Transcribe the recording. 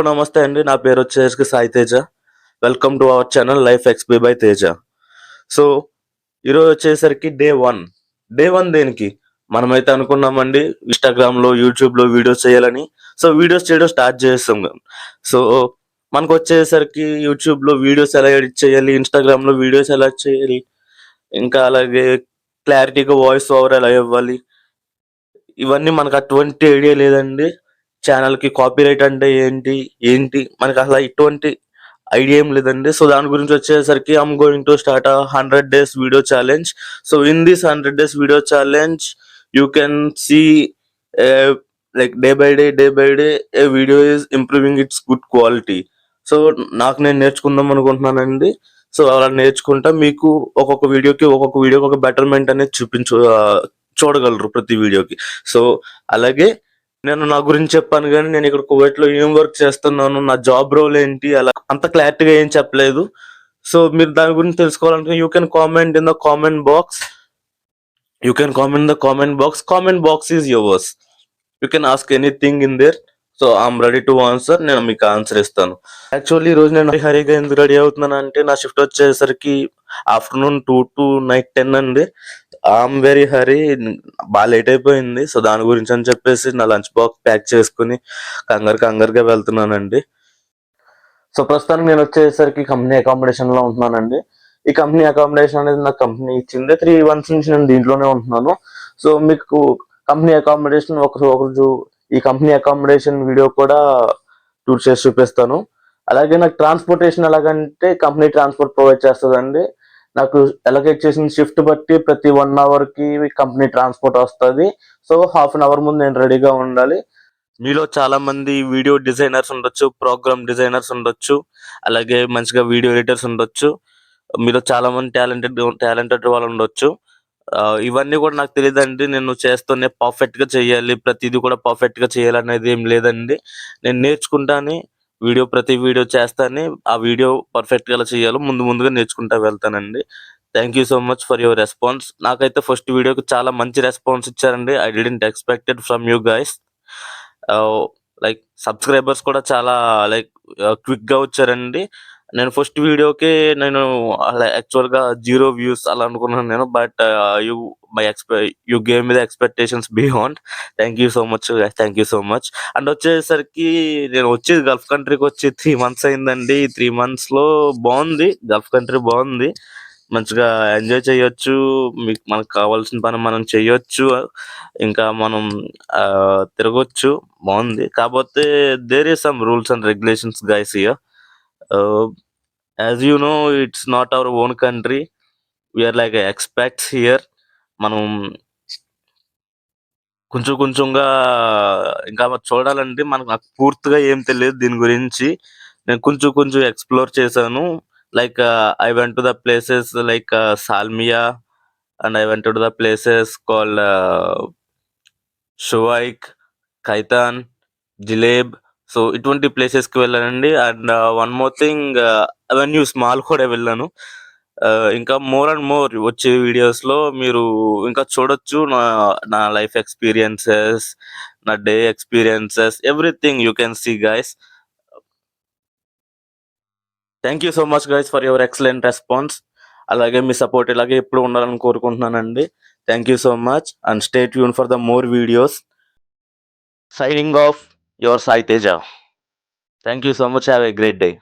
నమస్తే అండి. నా పేరు వచ్చేసి Sai Teja. Welcome to our channel life XP by Teja. So ఈరోజు వచ్చేసరికి డే వన్ దేనికి మనమైతే అనుకున్నామండి ఇన్స్టాగ్రామ్లో యూట్యూబ్లో వీడియోస్ చేయాలని. సో వీడియోస్ చేయడం స్టార్ట్ చేస్తాం. సో మనకు వచ్చేసరికి యూట్యూబ్లో వీడియోస్ ఎలా ఎడిట్ చేయాలి, ఇన్స్టాగ్రామ్లో వీడియోస్ ఎలా చేయాలి, ఇంకా అలాగే క్లారిటీగా వాయిస్ ఓవర్ ఎలా ఇవ్వాలి, ఇవన్నీ మనకు అటువంటి ఐడియా లేదండి. ఛానల్‌కి కాపీరైట్ అంటే ఏంటి మనకు అసలు ఇటువంటి ఐడియా ఏం లేదండి. సో దాని గురించి వచ్చేసరికి I'm going to start 100 days video challenge. So in this 100 days video challenge you can see like day by day a video is improving its good quality. So నేను నేర్చుకుందాం అనుకుంటున్నానండి. సో అలా నేర్చుకుంటా మీకు ఒక్కొక్క వీడియోకి ఒక బెటర్మెంట్ అనేది చూడగలరు ప్రతి వీడియోకి. సో అలాగే నేను నా గురించి చెప్పాను కానీ నేను ఇక్కడ కువైట్లో ఏం వర్క్ చేస్తున్నాను, నా జాబ్ రోల్ ఏంటి, అలా అంత క్లారిటీగా ఏం చెప్పలేదు. సో మీరు దాని గురించి తెలుసుకోవాలంటే you can comment in the comment box. Comment box is yours. You can ask anything in there. So I'm ready to answer. నేను మీకు ఆన్సర్ ఇస్తాను. యాక్చువల్లీ ఈ రోజు నేను హరిగా ఎందుకు రెడీ అవుతున్నాను అంటే నా షిఫ్ట్ వచ్చేసరికి ఆఫ్టర్నూన్ 2 to నైట్ 10 అండి. ఐఎమ్ వెరీ హరీ, బాగా లేట్ అయిపోయింది. సో దాని గురించి అని చెప్పేసి నా లంచ్ బాక్స్ ప్యాక్ చేసుకుని కంగారుగా వెళ్తున్నానండి. సో ప్రస్తుతానికి నేను వచ్చేసరికి కంపెనీ అకామిడేషన్ లో ఉంటున్నానండి. ఈ కంపెనీ అకామిడేషన్ అనేది నా కంపెనీ ఇచ్చింది. 3 months నుంచి నేను దీంట్లోనే ఉంటున్నాను. సో మీకు కంపెనీ అకామిడేషన్ ఒకరోజు ఈ కంపెనీ అకామిడేషన్ వీడియో కూడా టూర్ చేసి చూపిస్తాను. అలాగే నాకు ట్రాన్స్పోర్టేషన్ ఎలాగంటే కంపెనీ ట్రాన్స్పోర్ట్ ప్రొవైడ్ చేస్తుందండి. నాకు ఎలకేట్ చేసిన షిఫ్ట్ బట్టి ప్రతి 1 hour కి కంపెనీ ట్రాన్స్పోర్ట్ వస్తుంది. సో హాఫ్ అన్ అవర్ ముందు నేను రెడీగా ఉండాలి. మీలో చాలా మంది వీడియో డిజైనర్స్ ఉండొచ్చు, ప్రోగ్రామ్ డిజైనర్స్ ఉండొచ్చు, అలాగే మంచిగా వీడియో ఎడిటర్స్ ఉండొచ్చు. మీలో చాలా మంది టాలెంటెడ్ వాళ్ళు ఉండొచ్చు. ఇవన్నీ కూడా నాకు తెలియదండి. నేను చేస్తూనే పర్ఫెక్ట్ గా చేయాలి, ప్రతిదీ కూడా పర్ఫెక్ట్ గా చేయాలనేది ఏం లేదండి. నేను నేర్చుకుంటాను, ప్రతి వీడియో చేస్తాను. ఆ వీడియో పర్ఫెక్ట్ గా ఎలా చేయాలో ముందుగా నేర్చుకుంటా వెళ్తానండి. Thank you so much for your response. నాకైతే ఫస్ట్ వీడియోకి చాలా మంచి రెస్పాన్స్ ఇచ్చారండి. I didn't expected from you guys. Like subscribers కూడా చాలా క్విక్ గా వచ్చారండి. నేను ఫస్ట్ వీడియోకి యాక్చువల్ గా 0 views అలా అనుకున్నాను నేను. But you gave me the expectations beyond. Thank you so much. And వచ్చేసరికి నేను గల్ఫ్ కంట్రీకి వచ్చి 3 months అయిందండి. ఈ 3 months లో బాగుంది, గల్ఫ్ కంట్రీ బాగుంది. మంచిగా ఎంజాయ్ చేయొచ్చు, మనకు కావాల్సిన పని మనం చేయొచ్చు, ఇంకా మనం తిరగొచ్చు, బాగుంది. కాకపోతే there is some rules and regulations guys here. As you know, it's not our own country. We are like expects here. మనం కొంచెంగా ఇంకా చూడాలంటే నాకు పూర్తిగా ఏం తెలియదు దీని గురించి. నేను కొంచెం ఎక్స్ప్లోర్ చేశాను. Like I went to the places like Salmiya, and I went to the places called Shuwaikh, Khaitan, Jleeb. So ఇటువంటి ప్లేసెస్ కి వెళ్ళానండి. And one more thing, Avenues Mall కూడా వెళ్ళాను. ఇంకా మోర్ అండ్ మోర్ వచ్చే వీడియోస్ లో మీరు ఇంకా చూడొచ్చు నా లైఫ్ ఎక్స్పీరియన్సెస్, నా day experiences, everything you can see guys. Thank you so much guys for your excellent response. అలాగే మీ సపోర్ట్ ఇలాగే ఎప్పుడు ఉండాలని కోరుకుంటున్నానండి. Thank you so much and stay tune for the more videos. Signing off, your Sai Teja. Thank you so much. Have a great day.